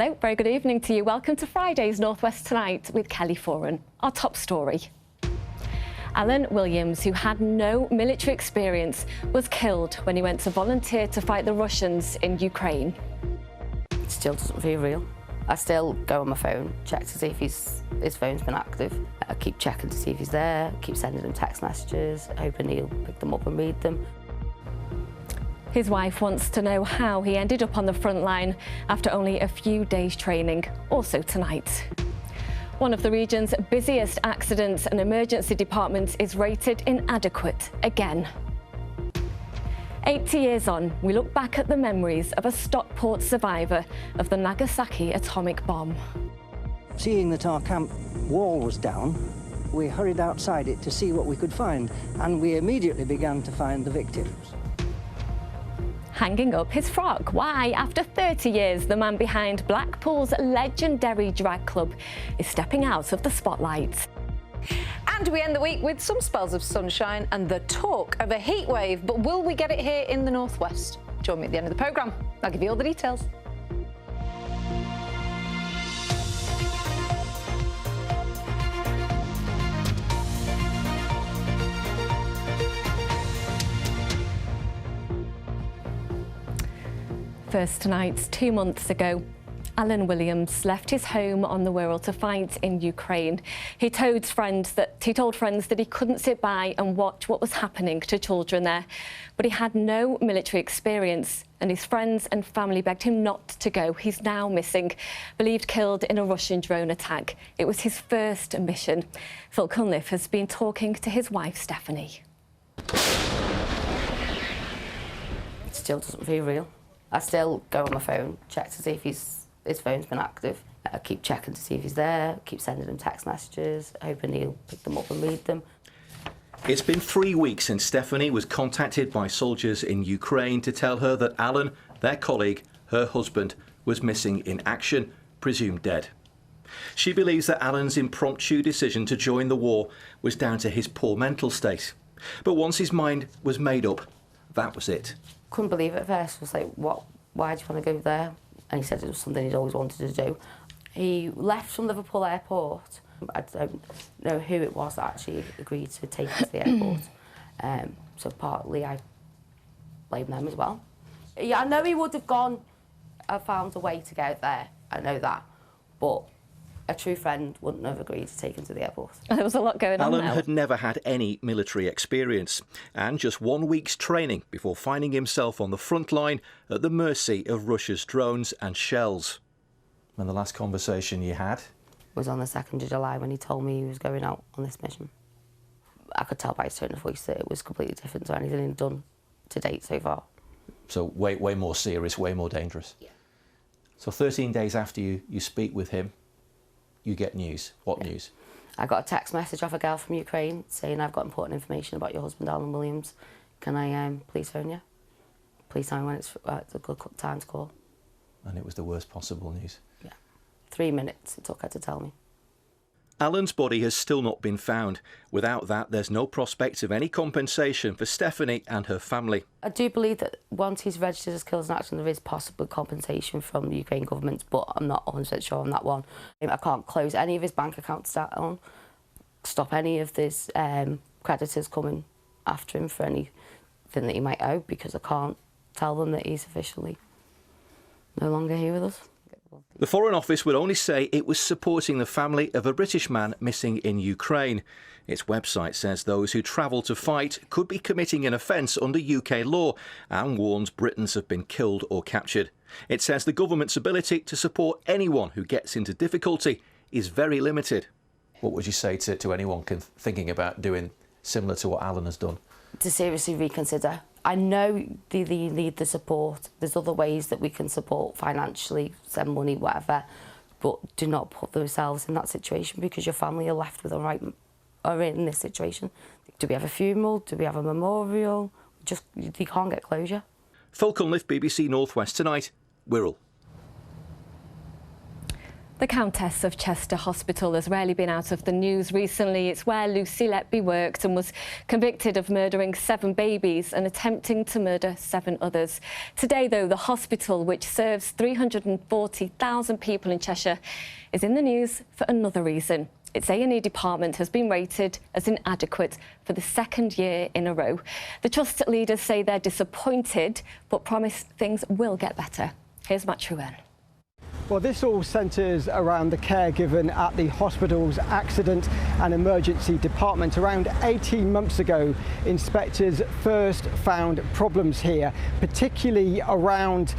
Hello, very good evening to you. Welcome to Friday's North West Tonight with Kelly Foran. Our top story. Alan Williams, who had no military experience, was killed when he went to volunteer to fight the Russians in Ukraine. It still doesn't feel real. I still go on my phone, check to see if his phone's been active. I keep checking to see if he's there, keep sending him text messages, hoping he'll pick them up and read them. His wife wants to know how he ended up on the front line after only a few days training, also tonight. One of the region's busiest accidents and emergency departments is rated inadequate again. 80 years on, we look back at the memories of a Stockport survivor of the Nagasaki atomic bomb. Seeing that our camp wall was down, we hurried outside it to see what we could find, and we immediately began to find the victims. Hanging up his frock. Why, after 30 years, the man behind Blackpool's legendary drag club is stepping out of the spotlight. And we end the week with some spells of sunshine and the talk of a heat wave. But will we get it here in the northwest? Join me at the end of the programme. I'll give you all the details. First tonight, 2 months ago, Alan Williams left his home on the Wirral to fight in Ukraine. He told friends that he couldn't sit by and watch what was happening to children there. But he had no military experience, and his friends and family begged him not to go. He's now missing, believed killed in a Russian drone attack. It was his first mission. Phil Cunliffe has been talking to his wife, Stephanie. It still doesn't feel real. I still go on my phone, check to see if his phone's been active. I keep checking to see if he's there, keep sending him text messages, hoping he'll pick them up and read them. It's been 3 weeks since Stephanie was contacted by soldiers in Ukraine to tell her that Alan, their colleague, her husband, was missing in action, presumed dead. She believes that Alan's impromptu decision to join the war was down to his poor mental state. But once his mind was made up, that was it. Couldn't believe it at first. I was like, what? Why do you want to go there? And he said it was something he'd always wanted to do. He left from Liverpool Airport. I don't know who it was that actually agreed to take him to the airport. So partly I blame them as well. Yeah, I know he would have gone and found a way to get there. I know that. But a true friend wouldn't have agreed to take him to the airport. There was a lot going on Alan now. had never had any military experience and just 1 week's training before finding himself on the front line at the mercy of Russia's drones and shells. And the last conversation you had? Was on the 2nd of July when he told me he was going out on this mission. I could tell by his tone of voice that it was completely different to anything he'd done to date so far. So way more serious, way more dangerous. Yeah. So 13 days after you speak with him, you get news. What news? I got a text message off a girl from Ukraine saying, I've got important information about your husband, Alan Williams. Can I please phone you? Please tell me when it's a good time to call. And it was the worst possible news. Yeah. 3 minutes it took her to tell me. Alan's body has still not been found. Without that, there's no prospect of any compensation for Stephanie and her family. I do believe that once he's registered as killed in action, there is possible compensation from the Ukraine government, but I'm not 100% sure on that one. I can't close any of his bank accounts down, stop any of his creditors coming after him for anything that he might owe, because I can't tell them that he's officially no longer here with us. The Foreign Office would only say it was supporting the family of a British man missing in Ukraine. Its website says those who travel to fight could be committing an offence under UK law and warns Britons have been killed or captured. It says the government's ability to support anyone who gets into difficulty is very limited. What would you say to anyone thinking about doing similar to what Alan has done? To seriously reconsider. I know they need the support. There's other ways that we can support financially, send money, whatever, but do not put themselves in that situation, because your family are left with are in this situation. Do we have a funeral? Do we have a memorial? Just, you can't get closure. Phil Cunliffe, BBC North West Tonight, Wirral. The Countess of Chester Hospital has rarely been out of the news recently. It's where Lucy Letby worked and was convicted of murdering 7 babies and attempting to murder 7 others. Today, though, the hospital, which serves 340,000 people in Cheshire, is in the news for another reason. Its A&E department has been rated as inadequate for the 2nd year in a row. The Trust leaders say they're disappointed, but promise things will get better. Here's Matt Trewin. Well, this all centres around the care given at the hospital's accident and emergency department. Around 18 months ago, inspectors first found problems here, particularly around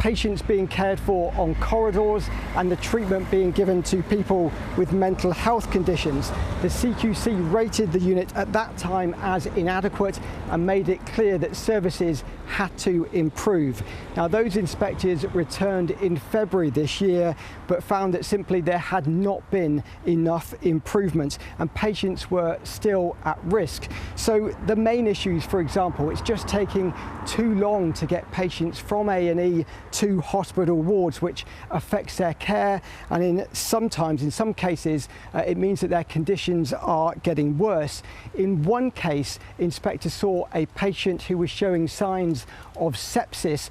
patients being cared for on corridors and the treatment being given to people with mental health conditions. The CQC rated the unit at that time as inadequate and made it clear that services had to improve. Now, those inspectors returned in February this year, but found that simply there had not been enough improvement and patients were still at risk. So the main issues, for example, it's just taking too long to get patients from A&E to hospital wards, which affects their care, and in some cases, it means that their conditions are getting worse. In one case, inspectors saw a patient who was showing signs of sepsis.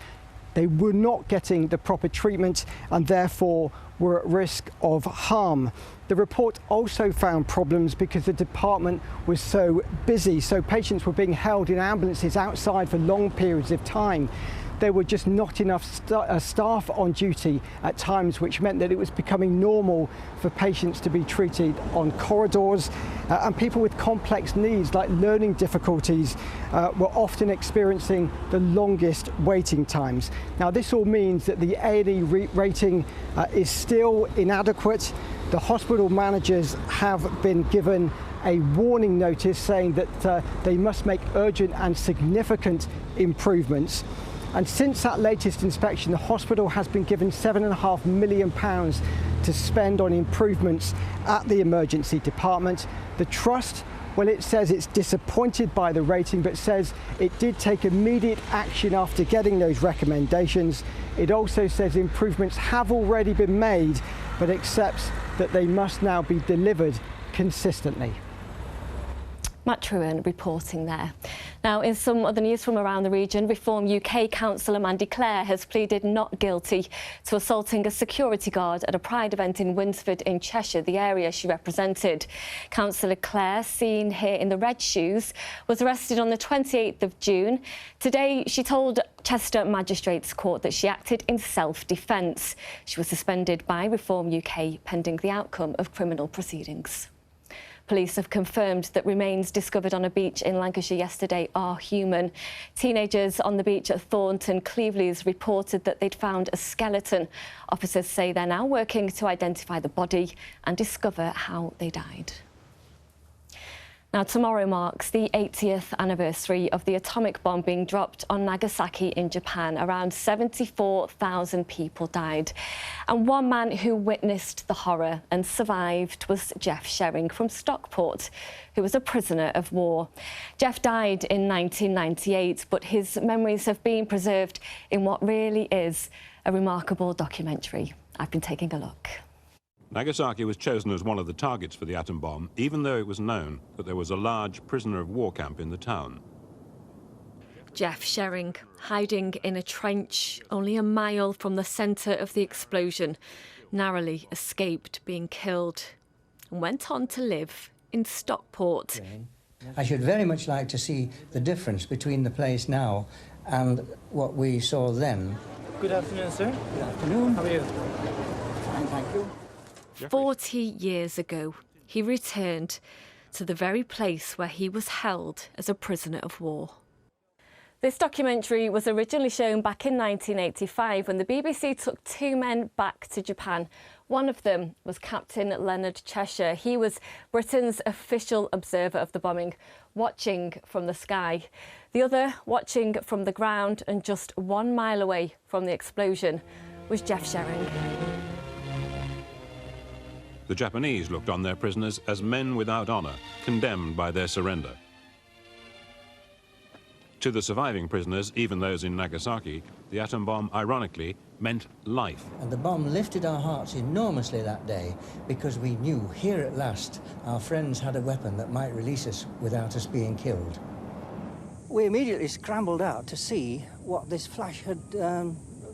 They were not getting the proper treatment and therefore were at risk of harm. The report also found problems because the department was so busy, so patients were being held in ambulances outside for long periods of time. There were just not enough staff on duty at times, which meant that it was becoming normal for patients to be treated on corridors, and people with complex needs like learning difficulties were often experiencing the longest waiting times. Now, this all means that the A&E rating is still inadequate. The hospital managers have been given a warning notice saying that they must make urgent and significant improvements. And since that latest inspection, the hospital has been given £7.5 million to spend on improvements at the emergency department. The Trust, well, it says it's disappointed by the rating, but says it did take immediate action after getting those recommendations. It also says improvements have already been made, but accepts that they must now be delivered consistently. Matt Trewin reporting there. Now, in some other news from around the region, Reform UK councillor Mandy Clare has pleaded not guilty to assaulting a security guard at a Pride event in Winsford in Cheshire, the area she represented. Councillor Clare, seen here in the red shoes, was arrested on the 28th of June. Today, she told Chester Magistrates Court that she acted in self-defence. She was suspended by Reform UK pending the outcome of criminal proceedings. Police have confirmed that remains discovered on a beach in Lancashire yesterday are human. Teenagers on the beach at Thornton Cleveleys reported that they'd found a skeleton. Officers say they're now working to identify the body and discover how they died. Now, tomorrow marks the 80th anniversary of the atomic bomb being dropped on Nagasaki in Japan. Around 74,000 people died. And one man who witnessed the horror and survived was Jeff Shering from Stockport, who was a prisoner of war. Jeff died in 1998, but his memories have been preserved in what really is a remarkable documentary. I've been taking a look. Nagasaki was chosen as one of the targets for the atom bomb, even though it was known that there was a large prisoner of war camp in the town. Jeff Shering, hiding in a trench only a mile from the centre of the explosion, narrowly escaped being killed and went on to live in Stockport. I should very much like to see the difference between the place now and what we saw then. Good afternoon, sir. Good afternoon. How are you? Fine, thank you. 40 years ago, he returned to the very place where he was held as a prisoner of war. This documentary was originally shown back in 1985 when the BBC took 2 men back to Japan. One of them was Captain Leonard Cheshire. He was Britain's official observer of the bombing, watching from the sky. The other, watching from the ground and just 1 mile away from the explosion, was Jeff Shering. The Japanese looked on their prisoners as men without honour, condemned by their surrender. To the surviving prisoners, even those in Nagasaki, the atom bomb, ironically, meant life. And the bomb lifted our hearts enormously that day because we knew here at last our friends had a weapon that might release us without us being killed. We immediately scrambled out to see what this flash had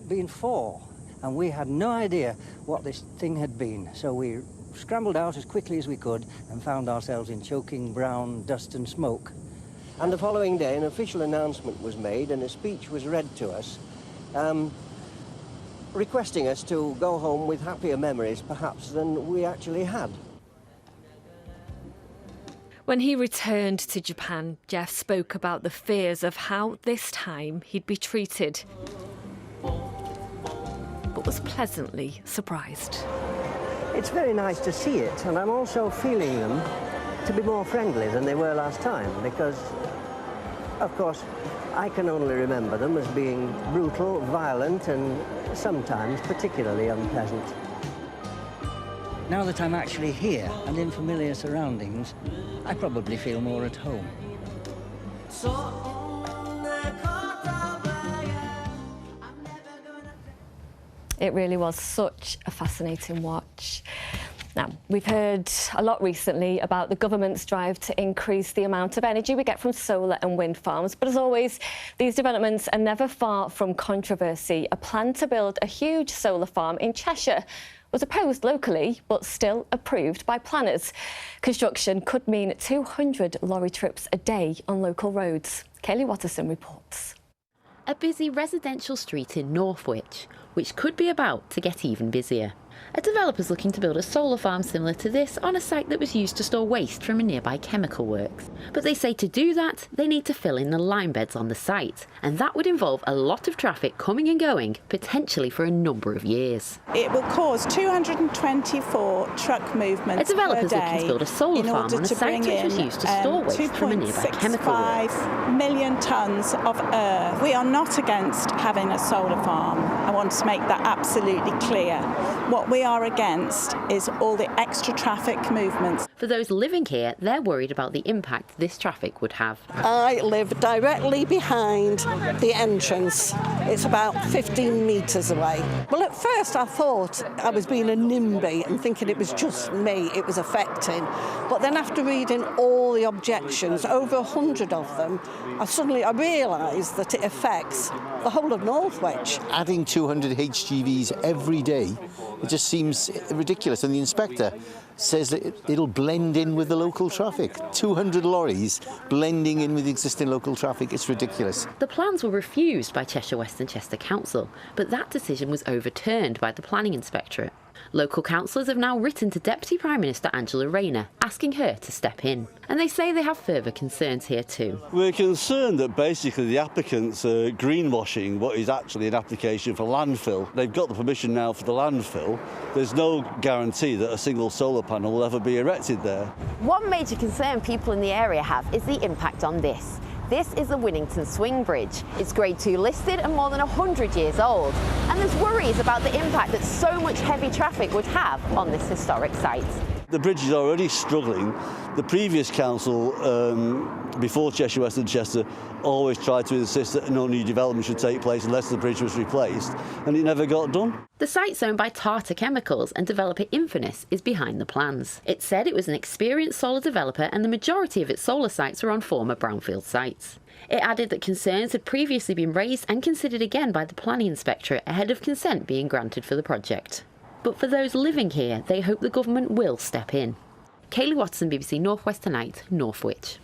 been for, and we had no idea what this thing had been. So we scrambled out as quickly as we could and found ourselves in choking brown dust and smoke. And the following day, an official announcement was made and a speech was read to us, requesting us to go home with happier memories, perhaps, than we actually had. When he returned to Japan, Jeff spoke about the fears of how this time he'd be treated, but was pleasantly surprised. It's very nice to see it, and I'm also feeling them to be more friendly than they were last time, because, of course, I can only remember them as being brutal, violent, and sometimes particularly unpleasant. Now that I'm actually here and in familiar surroundings, I probably feel more at home. It really was such a fascinating watch. Now, we've heard a lot recently about the government's drive to increase the amount of energy we get from solar and wind farms. But as always, these developments are never far from controversy. A plan to build a huge solar farm in Cheshire was opposed locally, but still approved by planners. Construction could mean 200 lorry trips a day on local roads. Kaylee Watterson reports. A busy residential street in Northwich, which could be about to get even busier. A developer's looking to build a solar farm similar to this on a site that was used to store waste from a nearby chemical works. But they say to do that, they need to fill in the lime beds on the site, and that would involve a lot of traffic coming and going, potentially for a number of years. It will cause 224 truck movements a developer's per day looking to build a solar farm on a site which was used to store waste from a nearby chemical works. 2.65 million tonnes of earth. We are not against having a solar farm. I want to make that absolutely clear. What we are against is all the extra traffic movements. For those living here, they're worried about the impact this traffic would have. I live directly behind the entrance. It's about 15 metres away. Well, at first I thought I was being a NIMBY and thinking it was just me it was affecting. But then after reading all the objections, over 100 of them, I realised that it affects the whole of Northwich. Adding 200 HGVs every day, it just seems ridiculous. And the inspector says that it'll blend in with the local traffic. 200 lorries blending in with existing local traffic, it's ridiculous. The plans were refused by Cheshire West and Chester Council, but that decision was overturned by the Planning Inspectorate. Local councillors have now written to Deputy Prime Minister Angela Rayner, asking her to step in. And they say they have further concerns here too. We're concerned that basically the applicants are greenwashing what is actually an application for landfill. They've got the permission now for the landfill. There's no guarantee that a single solar panel will ever be erected there. One major concern people in the area have is the impact on this. This is the Winnington Swing Bridge. It's Grade 2 listed and more than 100 years old. And there's worries about the impact that so much heavy traffic would have on this historic site. The bridge is already struggling. The previous council, before Cheshire West and Chester, always tried to insist that no new development should take place unless the bridge was replaced, and it never got done. The site's owned by Tata Chemicals, and developer Infinis is behind the plans. It said it was an experienced solar developer and the majority of its solar sites are on former brownfield sites. It added that concerns had previously been raised and considered again by the Planning Inspectorate ahead of consent being granted for the project. But for those living here, they hope the government will step in. Kaylee Watson, BBC Northwest Tonight, Northwich.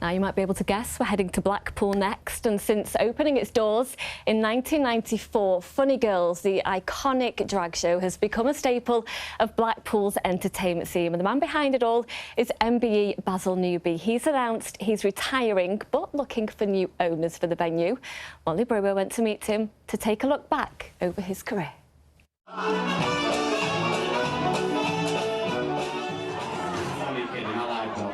Now, you might be able to guess we're heading to Blackpool next, and since opening its doors in 1994, Funny Girls, the iconic drag show, has become a staple of Blackpool's entertainment scene. And the man behind it all is MBE Basil Newby. He's announced he's retiring, but looking for new owners for the venue. Molly Brewer went to meet him to take a look back over his career.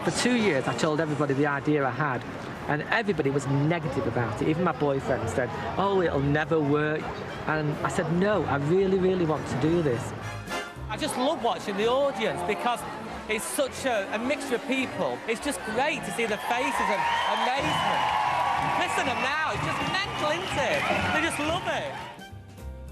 For 2 years, I told everybody the idea I had, and everybody was negative about it. Even my boyfriend said, oh, it'll never work. And I said, no, I really, really want to do this. I just love watching the audience because it's such a mixture of people. It's just great to see the faces of amazement. listen to them now. It's just mental, isn't it? They just love it.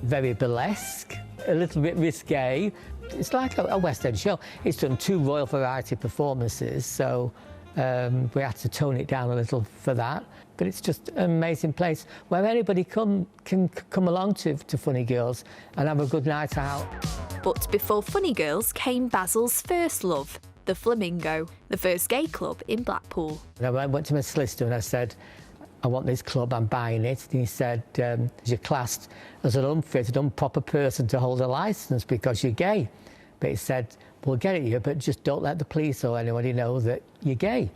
Very burlesque, a little bit risque. It's like a West End show. It's done 2 Royal Variety performances, so we had to tone it down a little for that. But it's just an amazing place where anybody can come along to Funny Girls and have a good night out. But before Funny Girls came Basil's first love, the Flamingo, the first gay club in Blackpool. And I went to my solicitor and I said, I want this club, I'm buying it. And he said, you're classed as an unfit, improper person to hold a licence because you're gay. But he said, we'll get at you, but just don't let the police or anybody know that you're gay.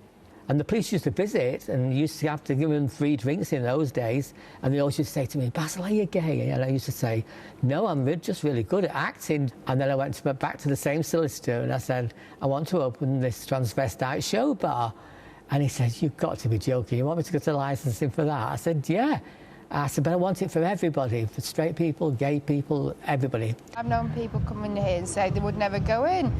And the police used to visit and used to have to give them free drinks in those days. And they always used to say to me, Basil, are you gay? And I used to say, no, I'm just really good at acting. And then I went back to the same solicitor and I said, I want to open this transvestite show bar. And he said, you've got to be joking. You want me to go to licensing for that? I said, yeah. I said, but I want it for everybody, for straight people, gay people, everybody. I've known people come in here and say they would never go in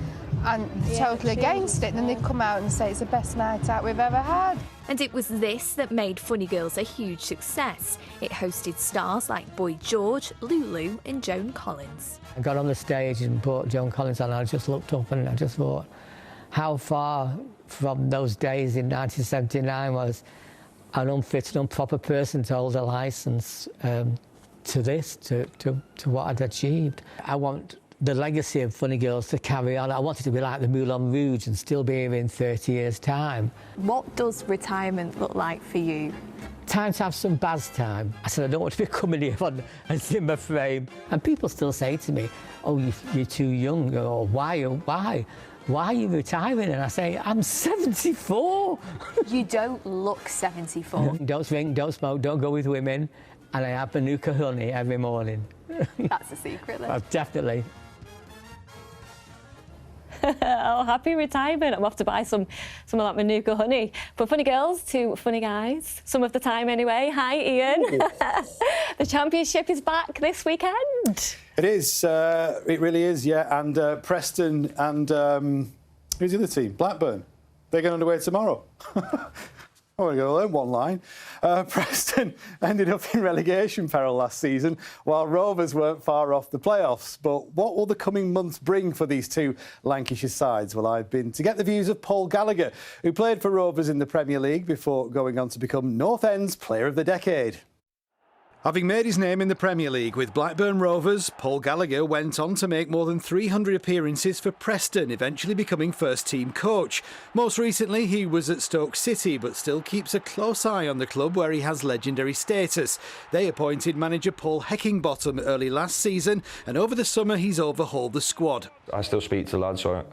and they're totally against it. Then they come out and say it's the best night out we've ever had. And it was this that made Funny Girls a huge success. It hosted stars like Boy George, Lulu and Joan Collins. I got on the stage and brought Joan Collins on and I just looked up and I just thought how far from those days in 1979 was an unfit and improper person to hold a licence to this, to what I'd achieved. I want the legacy of Funny Girls to carry on. I want it to be like the Moulin Rouge and still be here in 30 years' time. What does retirement look like for you? Time to have some Baz time. I said, I don't want to be coming here on a Zimmer frame. And people still say to me, oh, you're too young, or why? Why are you retiring? And I say, I'm 74. You don't look 74. Don't drink, don't smoke, don't go with women. And I have Manuka honey every morning. That's a secret then. Definitely. Oh, happy retirement. I'm off to buy some of that Manuka honey. But Funny Girls to Funny Guys, some of the time anyway. Hi, Ian. The championship is back this weekend. It is. It really is, yeah. And Preston and who's the other team? Blackburn. They're going underway tomorrow. I'm going to learn one line. Preston ended up in relegation peril last season, while Rovers weren't far off the playoffs. But what will the coming months bring for these two Lancashire sides? Well, I've been to get the views of Paul Gallagher, who played for Rovers in the Premier League before going on to become North End's Player of the Decade. Having made his name in the Premier League with Blackburn Rovers, Paul Gallagher went on to make more than 300 appearances for Preston, eventually becoming first-team coach. Most recently, he was at Stoke City, but still keeps a close eye on the club where he has legendary status. They appointed manager Paul Heckingbottom early last season, and over the summer he's overhauled the squad. I still speak to the lads, so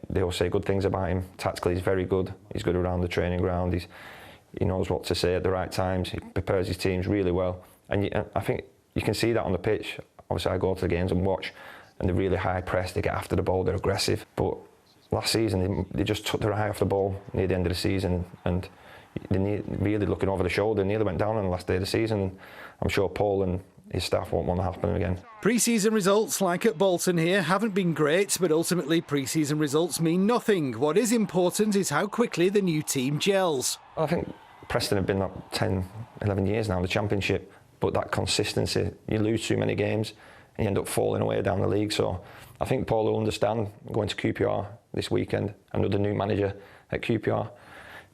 they all say good things about him. Tactically, he's very good. He's good around the training ground. He knows what to say at the right times. He prepares his teams really well. And I think you can see that on the pitch. Obviously, I go to the games and watch, and they're really high press, they get after the ball, they're aggressive. But last season, they just took their eye off the ball near the end of the season, and they really looking over the shoulder, nearly went down on the last day of the season. And I'm sure Paul and his staff won't want to happen again. Pre-season results, like at Bolton here, haven't been great, but ultimately pre-season results mean nothing. What is important is how quickly the new team gels. I think Preston have been up 10, 11 years now in the Championship. But that consistency, you lose too many games and you end up falling away down the league. So I think Paul will understand going to QPR this weekend, another new manager at QPR.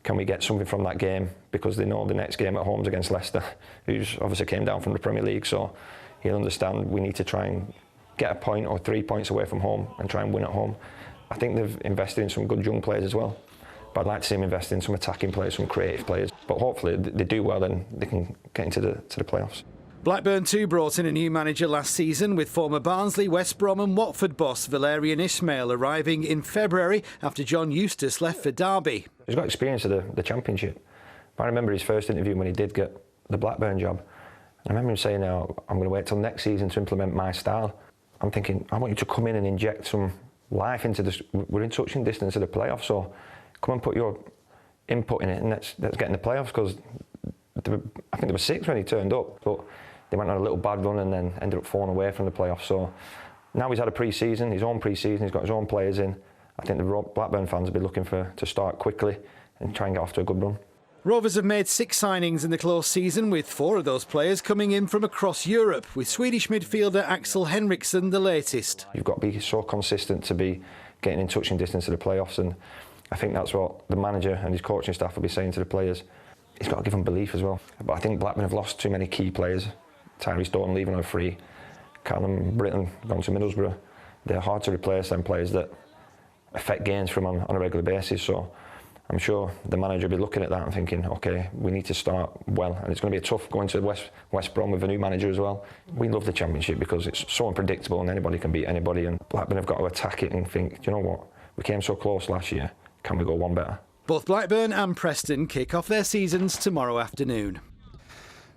Can we get something from that game? Because they know the next game at home is against Leicester, who's obviously came down from the Premier League. So he'll understand we need to try and get a point or 3 points away from home and try and win at home. I think they've invested in some good young players as well. But I'd like to see them invest in some attacking players, some creative players. But hopefully they do well, then they can get into the playoffs. Blackburn too brought in a new manager last season, with former Barnsley, West Brom and Watford boss Valérien Ismaël arriving in February after John Eustace left for Derby. He's got experience of the Championship. But I remember his first interview when he did get the Blackburn job. I remember him saying, I'm going to wait till next season to implement my style. I'm thinking, I want you to come in and inject some life into this. We're in touching distance of the playoffs, so come and put your input in it, and let's get in the playoffs, because I think there were 6 when he turned up, but they went on a little bad run and then ended up falling away from the playoffs. So now he's had a pre-season, his own pre-season, he's got his own players in. I think the Blackburn fans will be looking to start quickly and try and get off to a good run. Rovers have made 6 signings in the close season, with 4 of those players coming in from across Europe, with Swedish midfielder Axel Henriksson the latest. You've got to be so consistent to be getting in touching distance of the playoffs, and I think that's what the manager and his coaching staff will be saying to the players. He's got to give them belief as well. But I think Blackburn have lost too many key players. Tyrese Dorton leaving on free, Callum Britton gone to Middlesbrough. They're hard to replace, them players that affect gains from on a regular basis. So I'm sure the manager will be looking at that and thinking, OK, we need to start well. And it's going to be tough going to West Brom with a new manager as well. We love the Championship because it's so unpredictable and anybody can beat anybody. And Blackburn have got to attack it and think, do you know what? We came so close last year. Can we go one better? Both Blackburn and Preston kick off their seasons tomorrow afternoon.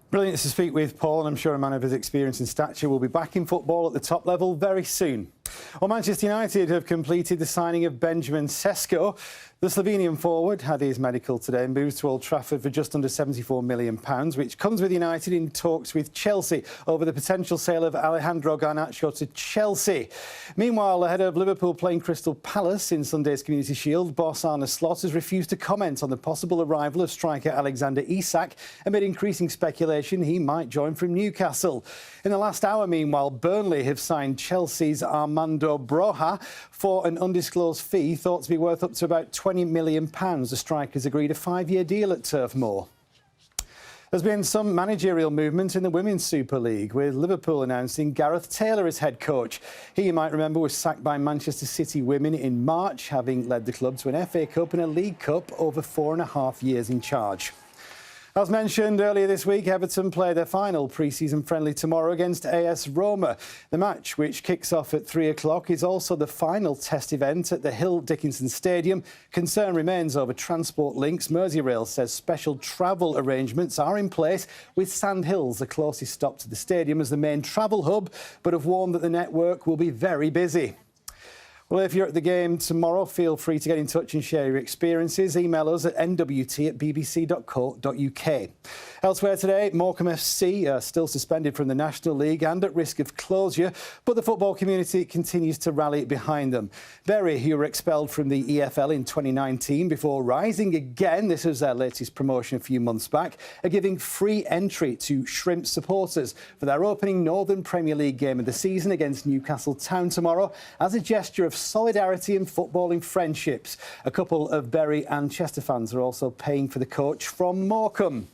Brilliant to speak with Paul, and I'm sure a man of his experience and stature will be back in football at the top level very soon. Well, Manchester United have completed the signing of Benjamin Sesko. The Slovenian forward had his medical today and moves to Old Trafford for just under £74 million, which comes with United in talks with Chelsea over the potential sale of Alejandro Garnacho to Chelsea. Meanwhile, ahead of Liverpool playing Crystal Palace in Sunday's Community Shield, boss Arne Slot has refused to comment on the possible arrival of striker Alexander Isak amid increasing speculation he might join from Newcastle. In the last hour, meanwhile, Burnley have signed Chelsea's Armando Broja for an undisclosed fee thought to be worth up to about £20 million. The strikers agreed a 5-year deal at Turf Moor. There's been some managerial movement in the Women's Super League, with Liverpool announcing Gareth Taylor as head coach. He, you might remember, was sacked by Manchester City women in March, having led the club to an FA Cup and a League Cup over 4.5 years in charge. As mentioned earlier this week, Everton play their final pre-season friendly tomorrow against AS Roma. The match, which kicks off at 3 o'clock, is also the final test event at the Hill Dickinson Stadium. Concern remains over transport links. Merseyrail says special travel arrangements are in place, with Sand Hills the closest stop to the stadium as the main travel hub, but have warned that the network will be very busy. Well, if you're at the game tomorrow, feel free to get in touch and share your experiences. Email us at nwt@bbc.co.uk. Elsewhere today, Morecambe FC are still suspended from the National League and at risk of closure, but the football community continues to rally behind them. Bury, who were expelled from the EFL in 2019 before rising again, this was their latest promotion a few months back, are giving free entry to Shrimp supporters for their opening Northern Premier League game of the season against Newcastle Town tomorrow as a gesture of solidarity and footballing friendships. A couple of Bury and Chester fans are also paying for the coach from Morecambe.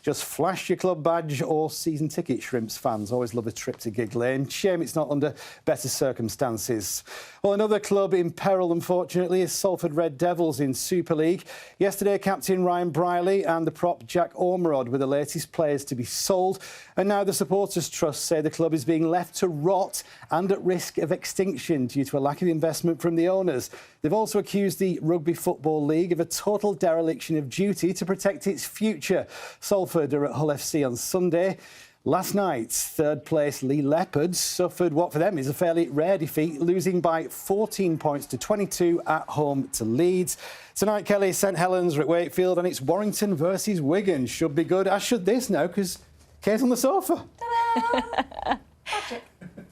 Just flash your club badge or season ticket, Shrimps fans. Always love a trip to Gig Lane. Shame it's not under better circumstances. Well, another club in peril, unfortunately, is Salford Red Devils in Super League. Yesterday, captain Ryan Brierley and the prop Jack Ormerod were the latest players to be sold. And now the Supporters Trust say the club is being left to rot and at risk of extinction due to a lack of investment from the owners. They've also accused the Rugby Football League of a total dereliction of duty to protect its future. Salford are at Hull FC on Sunday. Last night, third place Lee Leopards suffered what for them is a fairly rare defeat, losing by 14 points to 22 at home to Leeds. Tonight, Kelly, St Helens are at Wakefield and it's Warrington versus Wigan. Should be good, as should this now, because Kate's on the sofa.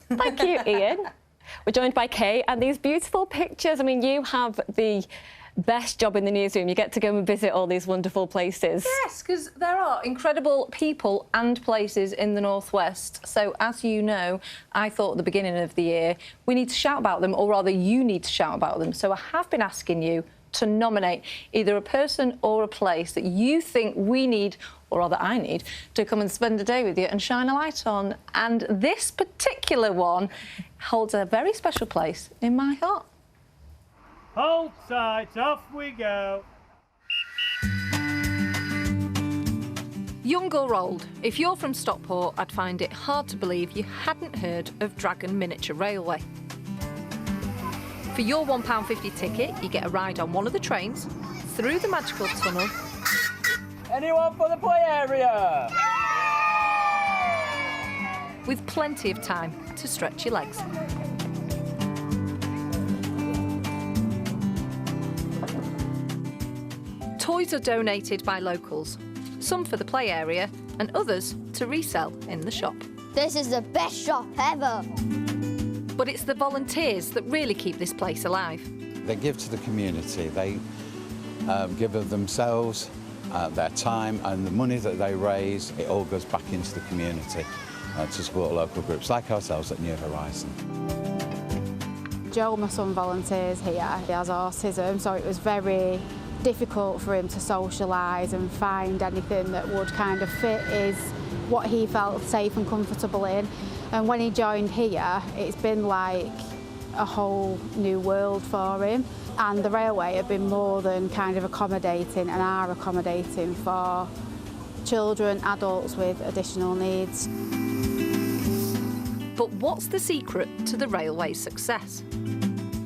Thank you, Ian. We're joined by Kate, and these beautiful pictures. I mean, you have the best job in the newsroom. You get to go and visit all these wonderful places. Yes, because there are incredible people and places in the Northwest. So, as you know, I thought at the beginning of the year we need to shout about them, or rather you need to shout about them. So I have been asking you to nominate either a person or a place that you think we need, or rather I need, to come and spend a day with you and shine a light on. And this particular one holds a very special place in my heart. Hold tight, off we go. Young or old, if you're from Stockport, I'd find it hard to believe you hadn't heard of Dragon Miniature Railway. For your £1.50 ticket, you get a ride on one of the trains, through the magical tunnel. Anyone for the play area? With plenty of time to stretch your legs. Toys are donated by locals, some for the play area and others to resell in the shop. This is the best shop ever. But it's the volunteers that really keep this place alive. They give to the community. They give of themselves their time, and the money that they raise, it all goes back into the community to support local groups like ourselves at New Horizon. Joel, my son, volunteers here. He has autism, so it was very difficult for him to socialise and find anything that would kind of fit what he felt safe and comfortable in. And when he joined here, it's been like a whole new world for him. And the railway have been more than kind of accommodating and are accommodating for children, adults with additional needs. But what's the secret to the railway's success?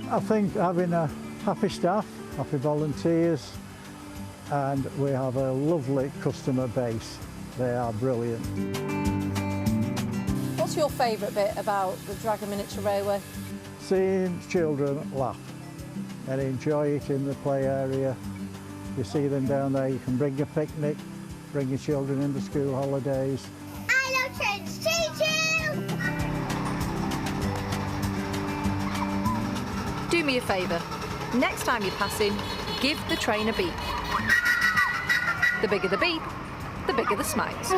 I think having a happy staff, happy volunteers, and we have a lovely customer base. They are brilliant. What's your favourite bit about the Dragon Miniature Railway? Seeing children laugh and enjoy it in the play area. You see them down there, you can bring a picnic, bring your children into school holidays. I love trains, choo-choo! Do me a favour. Next time you're passing, give the train a beep. The bigger the beep, the bigger the smiles.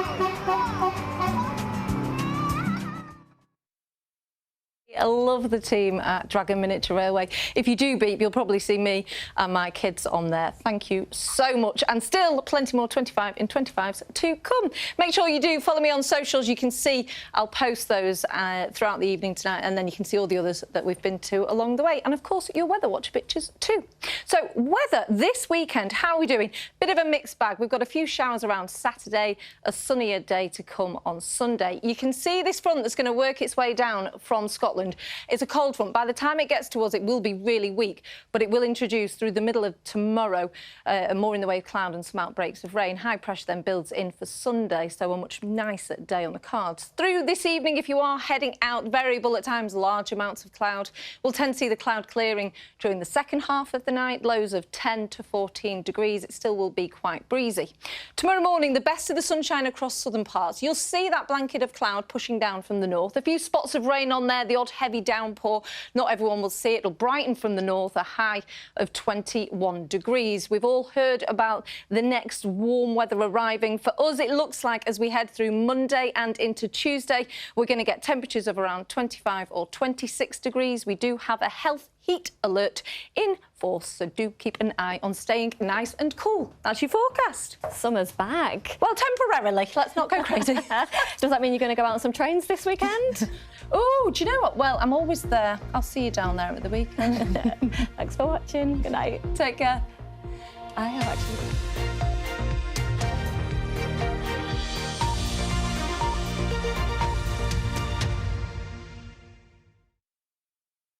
I love the team at Dragon Miniature Railway. If you do beep, you'll probably see me and my kids on there. Thank you so much. And still plenty more 25 in 25s to come. Make sure you do follow me on socials. You can see I'll post those throughout the evening tonight, and then you can see all the others that we've been to along the way. And of course, your Weather Watch pictures too. So weather this weekend, how are we doing? Bit of a mixed bag. We've got a few showers around Saturday, a sunnier day to come on Sunday. You can see this front that's going to work its way down from Scotland. It's a cold front. By the time it gets to us, it will be really weak, but it will introduce through the middle of tomorrow more in the way of cloud and some outbreaks of rain. High pressure then builds in for Sunday, so a much nicer day on the cards. Through this evening, if you are heading out, variable at times, large amounts of cloud. We'll tend to see the cloud clearing during the second half of the night, lows of 10 to 14 degrees. It still will be quite breezy. Tomorrow morning, the best of the sunshine across southern parts. You'll see that blanket of cloud pushing down from the north. A few spots of rain on there, the odd heavy downpour. Not everyone will see it. It'll brighten from the north, a high of 21 degrees. We've all heard about the next warm weather arriving. For us, it looks like as we head through Monday and into Tuesday, we're going to get temperatures of around 25 or 26 degrees. We do have a health heat alert in force, so do keep an eye on staying nice and cool. That's your forecast. Summer's back. Well, temporarily. Let's not go crazy. Does that mean you're going to go out on some trains this weekend? Oh, do you know what? Well, I'm always there. I'll see you down there at the weekend. Thanks for watching. Good night. Take care. I have actually...